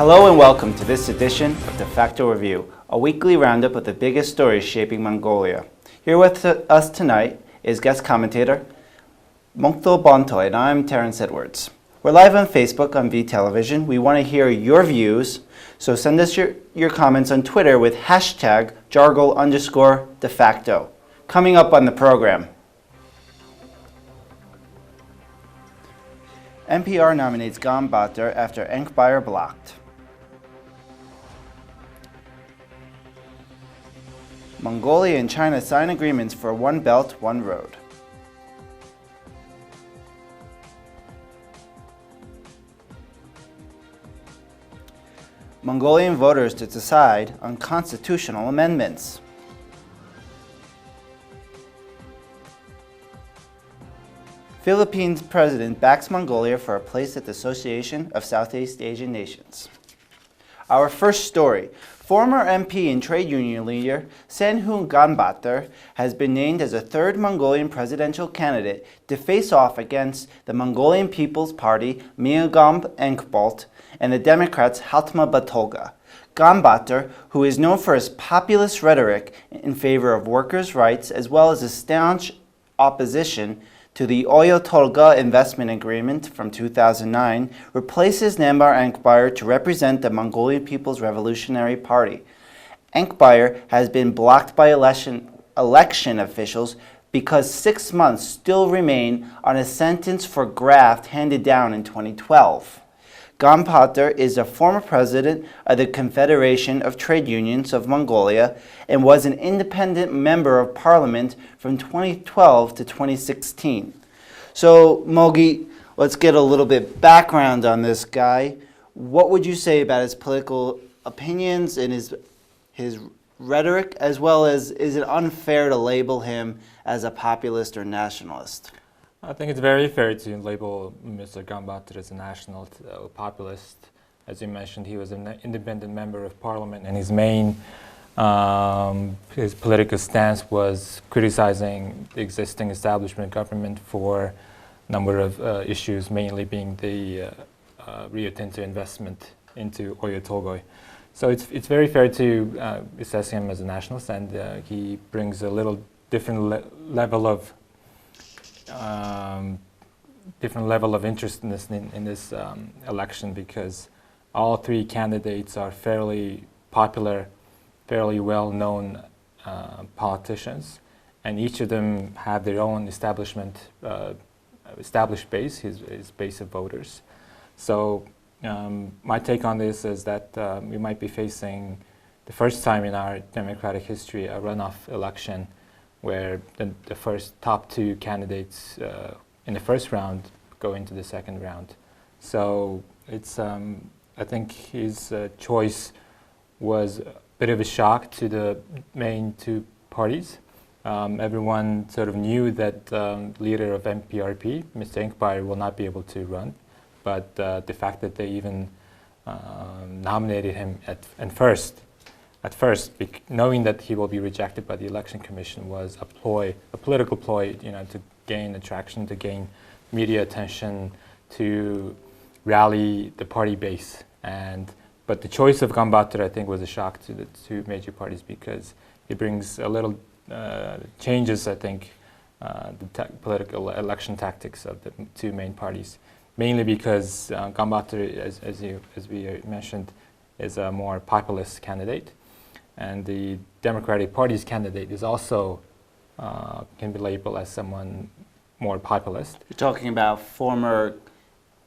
Hello and welcome to this edition of Defacto Review, a weekly roundup of the biggest stories shaping Mongolia. Here with us tonight is guest commentator Mongtho Bontoy, and I'm Terrence Edwards. We're live on Facebook on V Television. We want to hear your views, so send us your comments on Twitter with hashtag #jargle_defacto. Coming up on the program. NPR nominates Ganbaatar after Enkhbayar blocked. Mongolia and China sign agreements for One Belt, One Road. Mongolian voters to decide on constitutional amendments. Philippines president backs Mongolia for a place at the Association of Southeast Asian Nations. Our first story. Former MP and trade union leader Senhu Ganbaatar has been named as a third Mongolian presidential candidate to face off against the Mongolian People's Party Miagam Enkhbayar and the Democrats Haltma Batolga. Ganbaatar, who is known for his populist rhetoric in favor of workers' rights as well as a staunch opposition to the Oyo-Tolga investment agreement from 2009, replaces Nambar Enkhbayar to represent the Mongolian People's Revolutionary Party. Enkhbayar has been blocked by election officials because 6 months still remain on a sentence for graft handed down in 2012. Ganbaatar is a former president of the Confederation of Trade Unions of Mongolia and was an independent member of parliament from 2012 to 2016. So, Mogi, let's get a little bit background on this guy. What would you say about his political opinions and his rhetoric, as well as is it unfair to label him as a populist or nationalist? I think it's very fair to label Mr. Ganbaatar as a national populist. As you mentioned, he was an independent member of parliament, and his main his political stance was criticizing the existing establishment government for a number of issues, mainly being the Rio Tinto investment into Oyo-Tolga. So it's very fair to assess him as a nationalist, and he brings a little different level of interest in this election, because all three candidates are fairly popular, fairly well-known politicians, and each of them have their own established base, his base of voters. So my take on this is that we might be facing, the first time in our democratic history, a runoff election where the first top two candidates in the first round go into the second round. So it's I think his choice was a bit of a shock to the main two parties. Everyone sort of knew that leader of MPRP, Mr. Enkhbayar, will not be able to run, but the fact that they even nominated him at first, knowing that he will be rejected by the election commission, was a political ploy, to gain attraction, to gain media attention, to rally the party base. But the choice of Ganbaatar, I think, was a shock to the two major parties, because it brings a little changes, I think, the political election tactics of the two main parties. Mainly because Ganbaatar, as we mentioned, is a more populist candidate. And the Democratic Party's candidate is also can be labeled as someone more populist. You're talking about former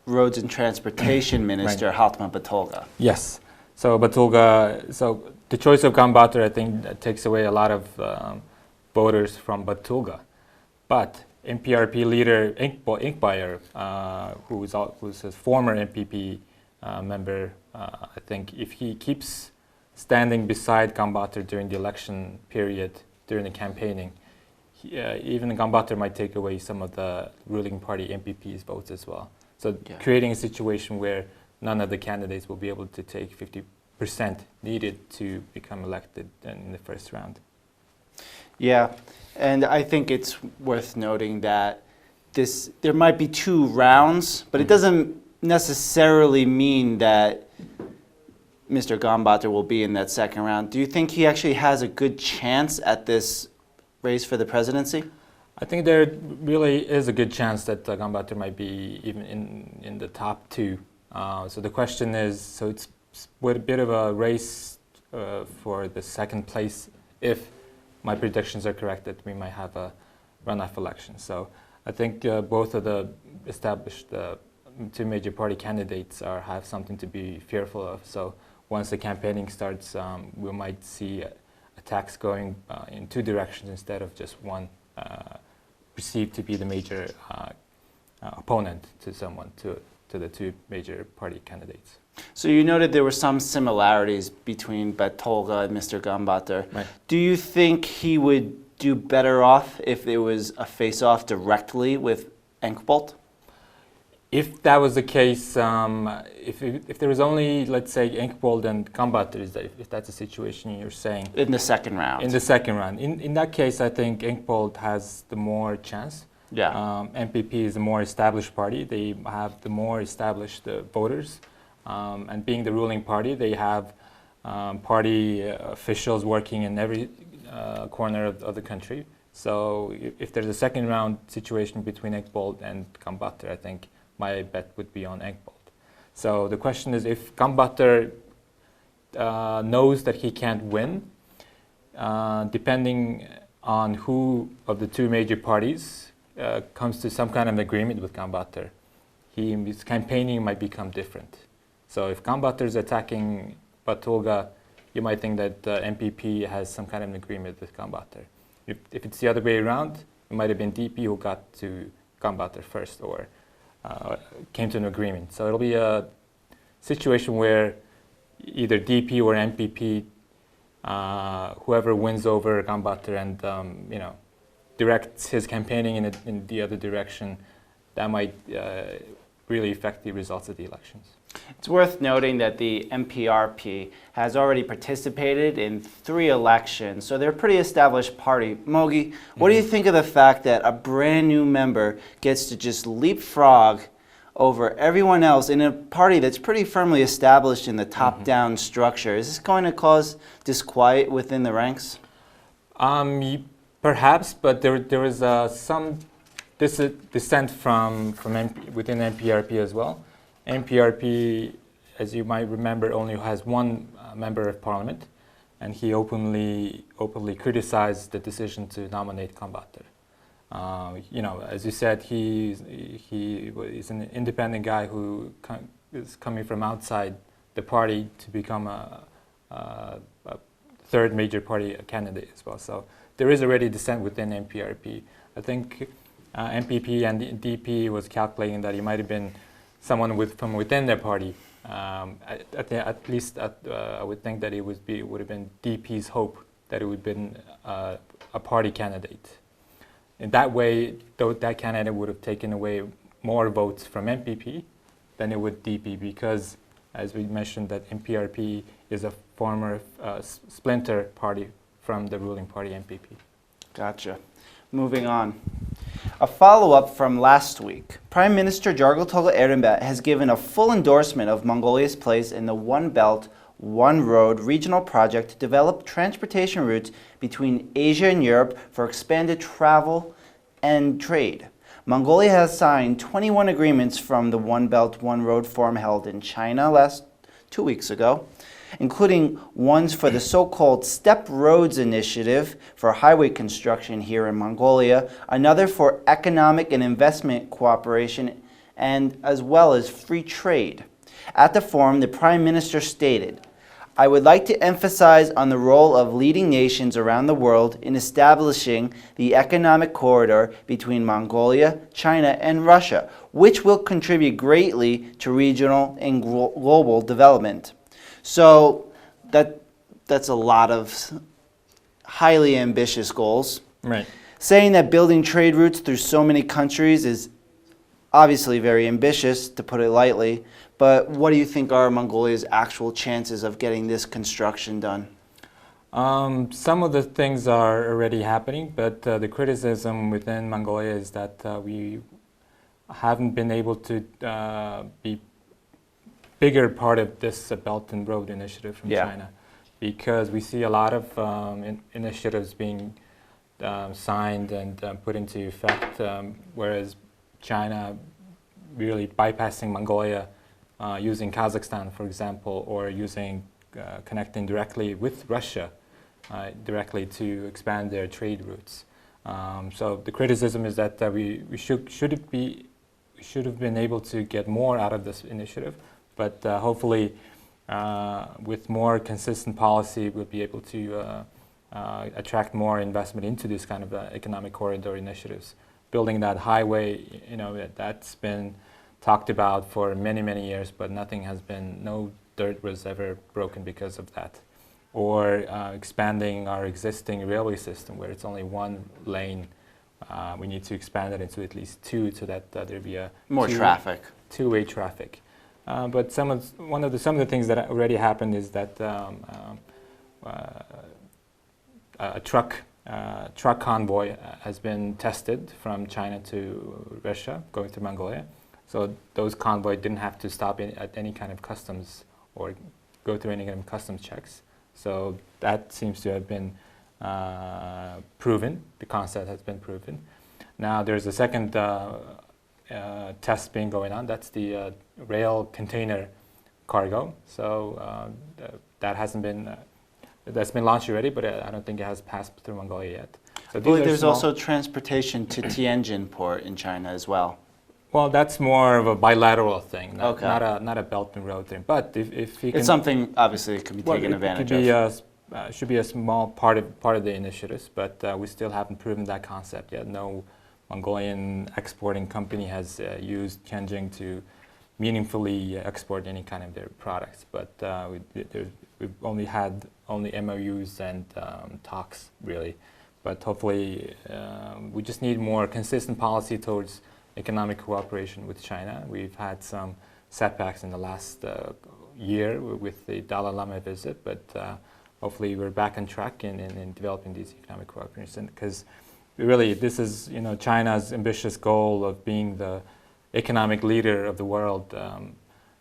Roads and Transportation Minister Haltma Batolga. Yes. So the choice of Ganbaatar, I think, takes away a lot of voters from Batolga. But MPRP leader Enkhbayar, who's a former MPP member, I think if he keeps standing beside Ganbaatar during the election period, during the campaigning, even Ganbaatar might take away some of the ruling party MPP's votes as well. So creating a situation where none of the candidates will be able to take 50% needed to become elected in the first round. Yeah, and I think it's worth noting that there might be two rounds, but it doesn't necessarily mean that Mr. Ganbaatar will be in that second round. Do you think he actually has a good chance at this race for the presidency? I think there really is a good chance that Ganbaatar might be even in the top two. So the question is, so it's with a bit of a race for the second place. If my predictions are correct, that we might have a runoff election. So I think both of the established two major party candidates have something to be fearful of. So once the campaigning starts, we might see attacks going in two directions instead of just one perceived to be the major opponent to the two major party candidates. So you noted there were some similarities between Battulga and Mr. Ganbaatar. Right. Do you think he would do better off if there was a face-off directly with Enkhbayar? If that was the case, if there was only, let's say, Enkhbayar and Ganbaatar, if that's the situation you're saying? In the second round. In the second round. In that case, I think Enkhbayar has the more chance. Yeah. MPP is the more established party. They have the more established voters. And being the ruling party, they have party officials working in every corner of the country. So if there's a second round situation between Enkhbayar and Ganbaatar, I think my bet would be on Enkhbayar. So the question is, if Ganbaatar knows that he can't win, depending on who of the two major parties comes to some kind of agreement with Ganbaatar, his campaigning might become different. So if Ganbaatar is attacking Battulga, you might think that MPP has some kind of an agreement with Ganbaatar. If it's the other way around, it might have been DP who got to Ganbaatar first or came to an agreement. So it'll be a situation where either DP or MPP, whoever wins over Ganbaatar and directs his campaigning in the other direction, that might really affect the results of the elections. It's worth noting that the MPRP has already participated in 3 elections, so they're a pretty established party. Mogi, what do you think of the fact that a brand new member gets to just leapfrog over everyone else in a party that's pretty firmly established in the top-down structure? Is this going to cause disquiet within the ranks? Perhaps, but there is some dissent from within MPRP as well. MPRP, as you might remember, only has one member of parliament, and he openly criticized the decision to nominate Ganbaatar. As you said, he is an independent guy who is coming from outside the party to become a third major party candidate as well. So there is already dissent within MPRP. I think MPP and DP was calculating that he might have been someone from within their party. At least I would think that it would have been DP's hope that it would have been a party candidate. In that way, that candidate would have taken away more votes from MPP than it would DP, because, as we mentioned, that MPRP is a former splinter party from the ruling party MPP. Gotcha. Moving on. A follow-up from last week. Prime Minister Jargoltoga Erenbat has given a full endorsement of Mongolia's place in the One Belt, One Road regional project to develop transportation routes between Asia and Europe for expanded travel and trade. Mongolia has signed 21 agreements from the One Belt, One Road forum held in China 2 weeks ago, including ones for the so-called Step Roads Initiative for highway construction here in Mongolia, another for economic and investment cooperation, and as well as free trade. At the forum, the Prime Minister stated, "I would like to emphasize on the role of leading nations around the world in establishing the economic corridor between Mongolia, China, and Russia, which will contribute greatly to regional and global development." So that's a lot of highly ambitious goals. Right. Saying that building trade routes through so many countries is obviously very ambitious, to put it lightly. But what do you think are Mongolia's actual chances of getting this construction done? Some of the things are already happening, but the criticism within Mongolia is that we haven't been able to be bigger part of this Belt and Road Initiative from Yeah. China, because we see a lot of initiatives being signed and put into effect, whereas China really bypassing Mongolia, using Kazakhstan, for example, or using connecting directly with Russia, directly to expand their trade routes. So the criticism is that we should have been able to get more out of this initiative, but hopefully with more consistent policy, we'll be able to attract more investment into these kind of economic corridor initiatives. Building that highway, that's been talked about for many, many years, but no dirt was ever broken because of that. Or expanding our existing railway system where it's only one lane. We need to expand it into at least two so that there be a More traffic. Two-way traffic. But some of the things that already happened is that a truck convoy has been tested from China to Russia, going through Mongolia. So those convoys didn't have to stop at any kind of customs or go through any kind of customs checks. So that seems to have been proven. The concept has been proven. Now there's a second test being going on. That's the rail container cargo. So that's been launched already, but I don't think it has passed through Mongolia yet. So I believe there's also transportation to Tianjin port in China as well. Well, that's more of a bilateral thing, Okay. not a Belt and Road thing. But if you can, It's something obviously it can be taken advantage of. Should be a small part of the initiatives, but we still haven't proven that concept yet. No Mongolian exporting company has used Tianjin to meaningfully export any kind of their products. But we've only had MOUs and talks really. But hopefully, we just need more consistent policy towards economic cooperation with China. We've had some setbacks in the last year with the Dalai Lama visit, but hopefully we're back on track in developing these economic cooperation, because really this is China's ambitious goal of being the economic leader of the world,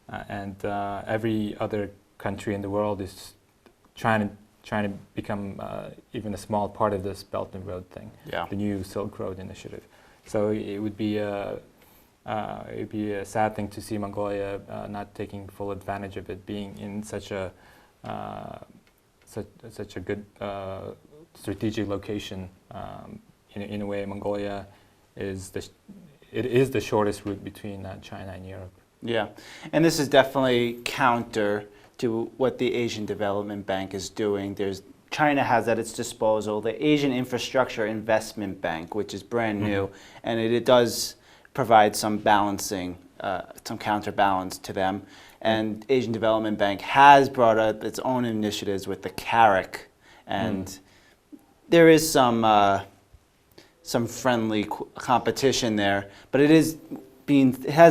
and every other country in the world is trying to become even a small part of this Belt and Road thing, the new Silk Road Initiative. So it would be a sad thing to see Mongolia not taking full advantage of it, being in such a good strategic location. In a way, Mongolia is the shortest route between China and Europe. Yeah, and this is definitely counter to what the Asian Development Bank is doing. China has at its disposal the Asian Infrastructure Investment Bank, which is brand new, and it does provide some balancing, some counterbalance to them. And Asian Development Bank has brought up its own initiatives with the CARIC, and there is some friendly competition there, but it has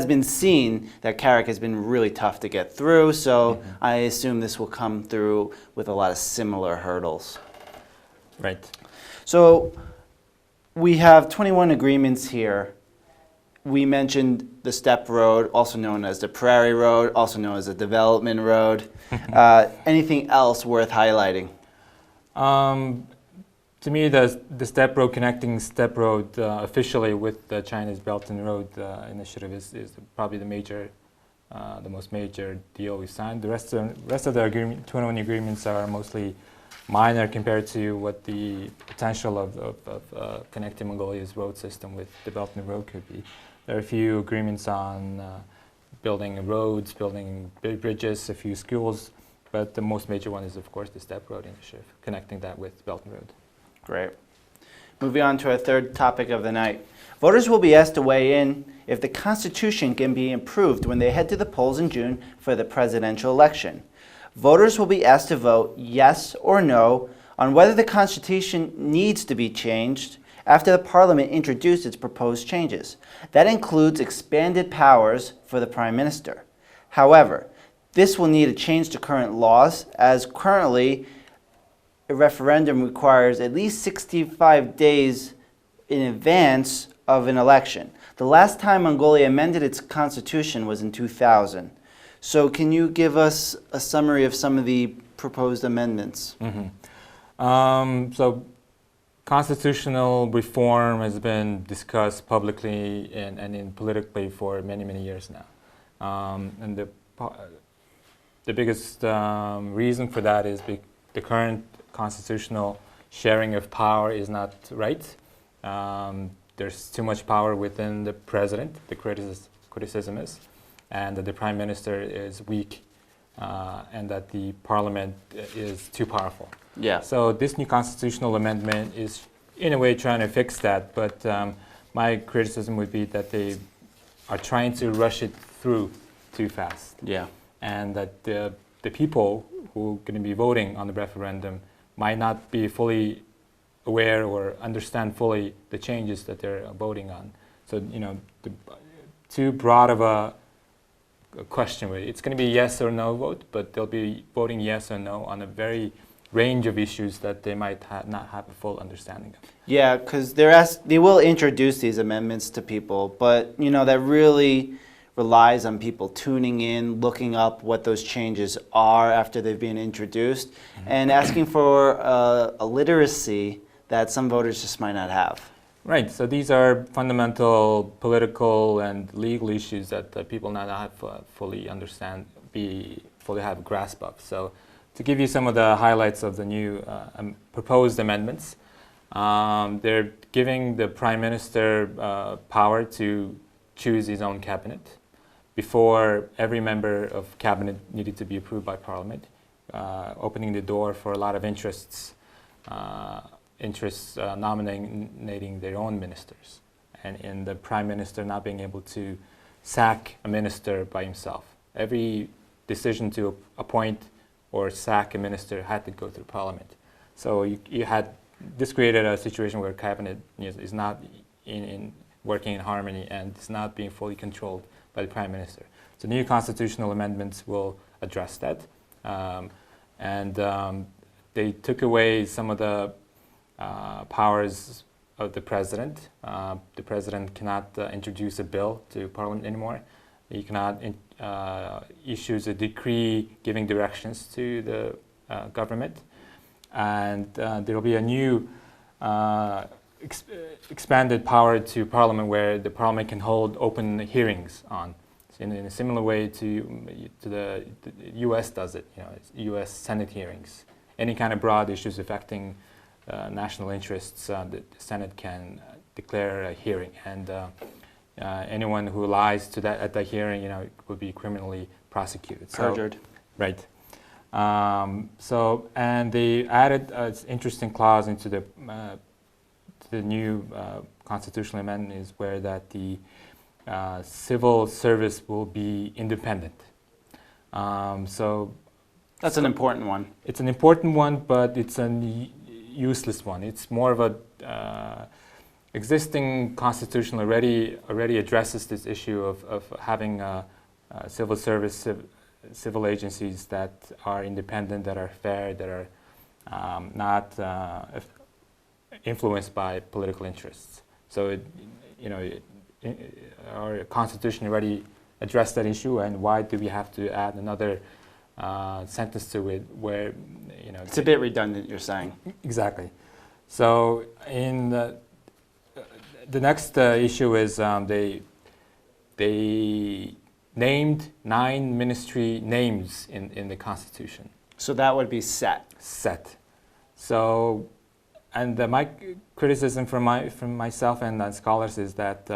been seen that CARIC has been really tough to get through, so I assume this will come through with a lot of similar hurdles. Right. So we have 21 agreements here. We mentioned the Steppe Road, also known as the Prairie Road, also known as the Development Road. Anything else worth highlighting? To me, the Steppe Road, connecting Steppe Road officially with China's Belt and Road Initiative is probably the most major deal we signed. The rest of the 21 agreements are mostly minor compared to what the potential of connecting Mongolia's road system with the Belt and Road could be. There are a few agreements on building roads, building bridges, a few schools, but the most major one is, of course, the Steppe Road Initiative, connecting that with Belt and Road. Great. Moving on to our third topic of the night. Voters will be asked to weigh in if the Constitution can be improved when they head to the polls in June for the presidential election. Voters will be asked to vote yes or no on whether the Constitution needs to be changed after the Parliament introduced its proposed changes. That includes expanded powers for the Prime Minister. However, this will need a change to current laws, as currently a referendum requires at least 65 days in advance of an election. The last time Mongolia amended its constitution was in 2000. So can you give us a summary of some of the proposed amendments? So constitutional reform has been discussed publicly and politically for many, many years now. And the biggest reason for that is the current constitutional sharing of power is not right. There's too much power within the president, the criticism is, and that the prime minister is weak, and that the parliament is too powerful. Yeah. So this new constitutional amendment is in a way trying to fix that, but my criticism would be that they are trying to rush it through too fast. Yeah. And that the people who are going to be voting on the referendum might not be fully aware or understand fully the changes that they're voting on. So, too broad of a question. Really. It's going to be yes or no vote, but they'll be voting yes or no on a very range of issues that they might not have a full understanding of. Yeah, because they will introduce these amendments to people, but that really relies on people tuning in, looking up what those changes are after they've been introduced, and asking for a literacy that some voters just might not have. Right, so these are fundamental political and legal issues that people not have fully understand, fully have a grasp of. So to give you some of the highlights of the new proposed amendments, they're giving the Prime Minister power to choose his own cabinet. Before, every member of cabinet needed to be approved by Parliament, opening the door for a lot of interests nominating their own ministers, and in the Prime Minister not being able to sack a minister by himself. Every decision to appoint or sack a minister had to go through Parliament. So this created a situation where cabinet is not working in harmony and is not being fully controlled by the Prime Minister. So new constitutional amendments will address that. They took away some of the powers of the President. The President cannot introduce a bill to Parliament anymore. He cannot issue a decree giving directions to the government. And there will be a new expanded power to Parliament where the Parliament can hold open hearings on. So in a similar way to the U.S. does it, U.S. Senate hearings. Any kind of broad issues affecting national interests, the Senate can declare a hearing, and anyone who lies to that at the hearing, will be criminally prosecuted. Perjured. Right. And they added an interesting clause into the new constitutional amendment is where that the civil service will be independent. That's an important one. It's an important one, but it's a useless one. It's more of a existing constitution already addresses this issue of having civil service, civil agencies that are independent, that are fair, that are not influenced by political interests. So, our constitution already addressed that issue, and why do we have to add another sentence to it where, It's a bit redundant, you're saying. Exactly. So in the next issue is they named 9 ministry names in the Constitution. So that would be set. Set. So, and my criticism from myself and scholars is that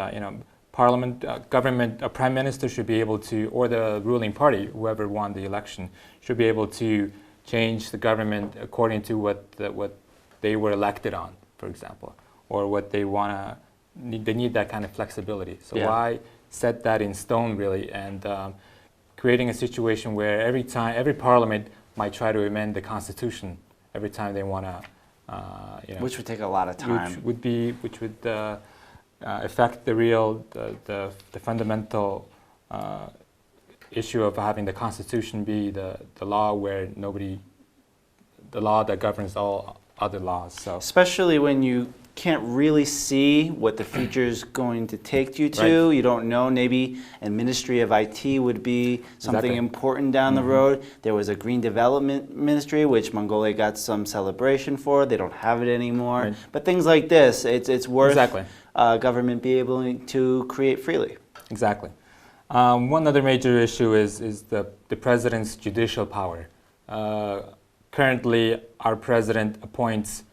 Parliament, government, a prime minister should be able to, or the ruling party, whoever won the election, should be able to change the government according to what they were elected on, for example, or what they want to. They need that kind of flexibility. So why set that in stone, really, and creating a situation where every parliament might try to amend the constitution every time they want to. Which would take a lot of time. Which would affect the fundamental issue of having the Constitution be the law the law that governs all other laws. So especially when you can't really see what the future's going to take you to. Right. You don't know. Maybe a Ministry of IT would be something Exactly. important down the road. There was a Green Development Ministry, which Mongolia got some celebration for. They don't have it anymore. Right. But things like this, it's worth Exactly. Government be able to create freely. Exactly. One other major issue is the president's judicial power. Currently, our president appoints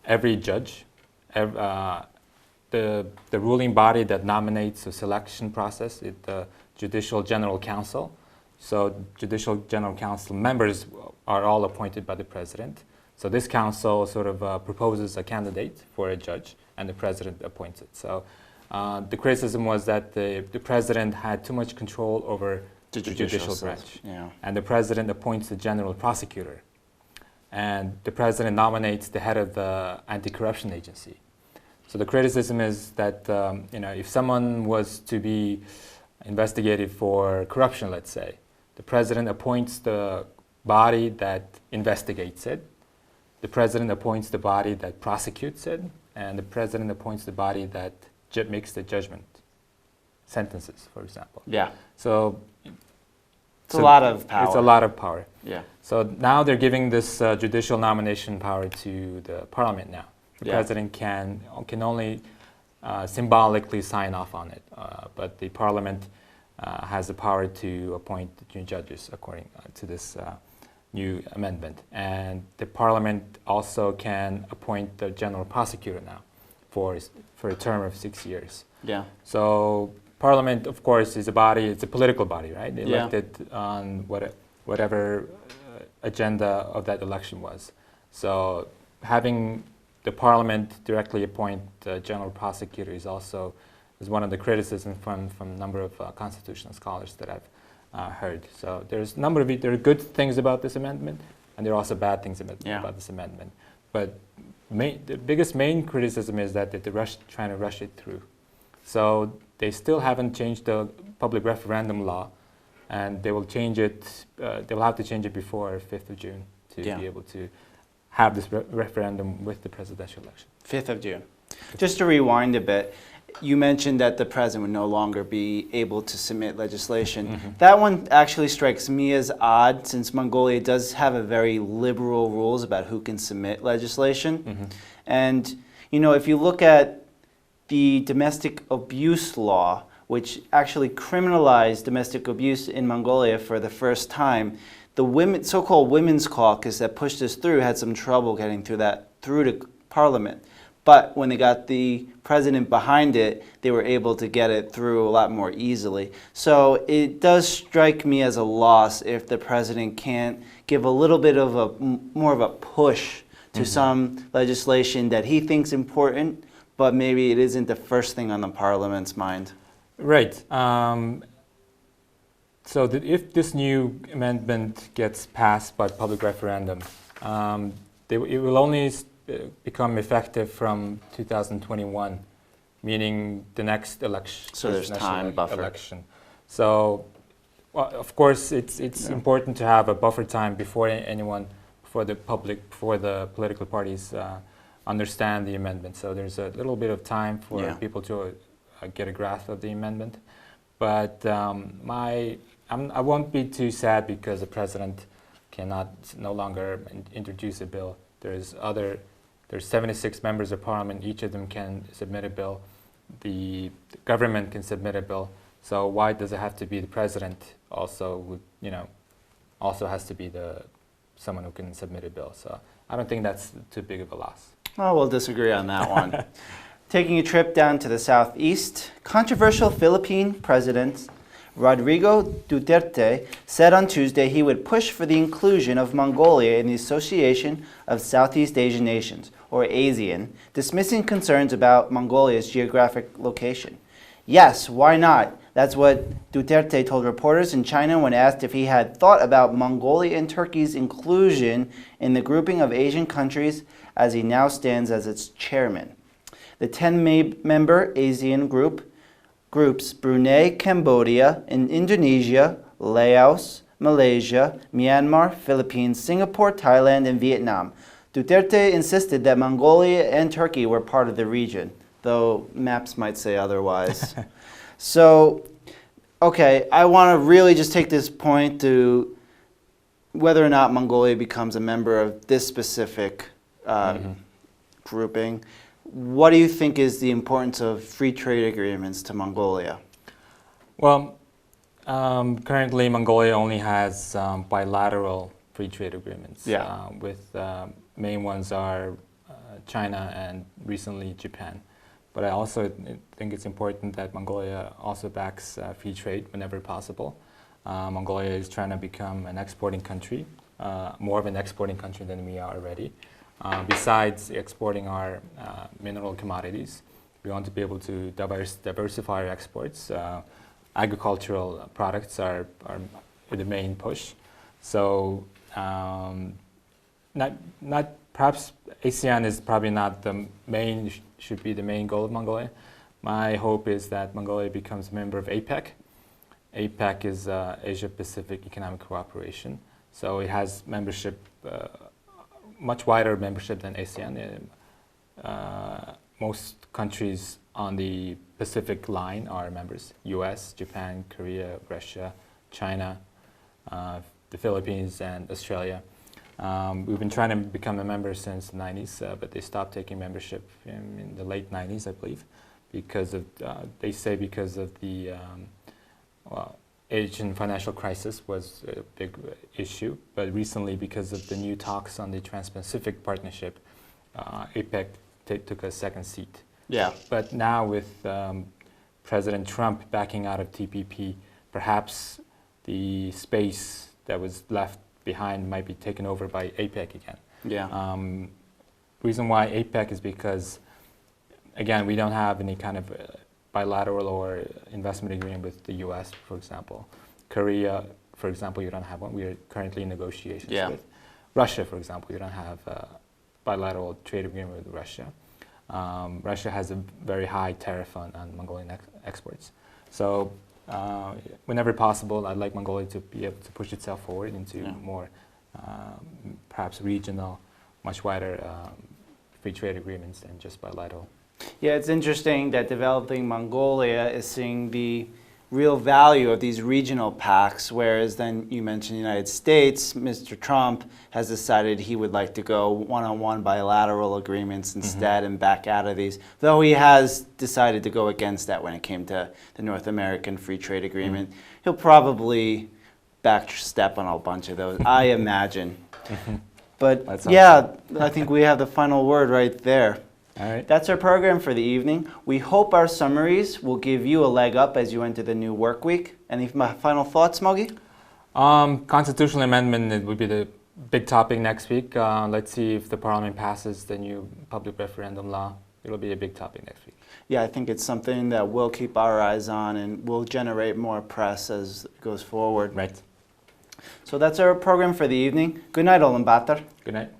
every judge, the ruling body that nominates the selection process is the Judicial General Council. So Judicial General Council members are all appointed by the president. So this council sort of proposes a candidate for a judge, and the president appoints it. So the criticism was that the president had too much control over the judicial branch. Yeah. And the president appoints the general prosecutor. And the president nominates the head of the anti-corruption agency. So the criticism is that if someone was to be investigated for corruption, let's say, the president appoints the body that investigates it, the president appoints the body that prosecutes it, and the president appoints the body that makes the judgment, sentences, for example. Yeah. So it's a lot of power. It's a lot of power. Yeah. So now they're giving this judicial nomination power to the parliament now. The president can only symbolically sign off on it, but the parliament has the power to appoint the new judges according to this new amendment. And the parliament also can appoint the general prosecutor now for a term of 6 years. Yeah. So parliament, of course, is a body, it's a political body, right? Elected on whatever agenda of that election was. So having the parliament directly appoint the general prosecutor is one of the criticisms from a number of constitutional scholars that I've heard. So there are good things about this amendment, and there are also bad things about this amendment. But the biggest main criticism is that they're trying to rush it through. So they still haven't changed the public referendum law, and they will change it. They will have to change it before 5th of June to be able to have this referendum with the presidential election. 5th of June. Just to rewind a bit, you mentioned that the president would no longer be able to submit legislation. Mm-hmm. That one actually strikes me as odd, since Mongolia does have a very liberal rules about who can submit legislation. Mm-hmm. And if you look at the domestic abuse law, which actually criminalized domestic abuse in Mongolia for the first time, the so-called women's caucus that pushed this through had some trouble getting through to parliament. But when they got the president behind it, they were able to get it through a lot more easily. So it does strike me as a loss if the president can't give a little bit of more of a push to some legislation that he thinks important, but maybe it isn't the first thing on the parliament's mind. Right. So if this new amendment gets passed by public referendum, it will only become effective from 2021, meaning the next election. So there's time buffer. Election. So, of course, it's important to have a buffer time before the political parties understand the amendment. So there's a little bit of time for people to get a grasp of the amendment. But I won't be too sad because the president no longer introduce a bill. There's 76 members of parliament. Each of them can submit a bill. The government can submit a bill. So why does it have to be the president? Also has to be someone who can submit a bill. So I don't think that's too big of a loss. Oh, we'll disagree on that one. Taking a trip down to the southeast, controversial Philippine President Rodrigo Duterte said on Tuesday he would push for the inclusion of Mongolia in the Association of Southeast Asian Nations, or ASEAN, dismissing concerns about Mongolia's geographic location. Yes, why not? That's what Duterte told reporters in China when asked if he had thought about Mongolia and Turkey's inclusion in the grouping of Asian countries as he now stands as its chairman. The 10-member ASEAN groups Brunei, Cambodia, and Indonesia, Laos, Malaysia, Myanmar, Philippines, Singapore, Thailand, and Vietnam Duterte insisted that Mongolia and Turkey were part of the region, though maps might say otherwise. So, okay, I want to really just take this point to whether or not Mongolia becomes a member of this specific grouping. What do you think is the importance of free trade agreements to Mongolia? Well, currently Mongolia only has bilateral free trade agreements. With main ones are China and recently Japan. But I also think it's important that Mongolia also backs free trade whenever possible. Mongolia is trying to become an exporting country, more of an exporting country than we are already. Besides exporting our mineral commodities, we want to be able to diversify our exports. Agricultural products are the main push. So perhaps ASEAN is probably not the main, should be the main goal of Mongolia. My hope is that Mongolia becomes a member of APEC. APEC is Asia-Pacific Economic Cooperation. So it has membership, much wider membership than ASEAN. Most countries on the Pacific line are members: US, Japan, Korea, Russia, China, the Philippines, and Australia. We've been trying to become a member since the 90s, but they stopped taking membership in the late 90s, I believe, because of, they say because of the Asian financial crisis was a big issue. But recently, because of the new talks on the Trans-Pacific Partnership, APEC took a second seat. Yeah. But now with President Trump backing out of TPP, perhaps the space that was left behind might be taken over by APEC again. Yeah. Reason why APEC is because, again, we don't have any kind of bilateral or investment agreement with the US, for example. Korea, for example, you don't have one. We are currently in negotiations with. Russia, for example, you don't have a bilateral trade agreement with Russia. Russia has a very high tariff on Mongolian exports. So whenever possible, I'd like Mongolia to be able to push itself forward into more perhaps regional, much wider free trade agreements than just bilateral. Yeah, it's interesting that developing Mongolia is seeing the real value of these regional pacts, whereas then you mentioned the United States, Mr. Trump has decided he would like to go one-on-one bilateral agreements instead and back out of these, though he has decided to go against that when it came to the North American Free Trade Agreement. He'll probably backstep on a bunch of those, I imagine. But yeah, I think we have the final word right there. All right. That's our program for the evening. We hope our summaries will give you a leg up as you enter the new work week. Any final thoughts, Mogi? Constitutional amendment, it would be the big topic next week. Let's see if the parliament passes the new public referendum law. It'll be a big topic next week. Yeah, I think it's something that we'll keep our eyes on and will generate more press as it goes forward. Right. So that's our program for the evening. Good night, Ganbaatar. Good night.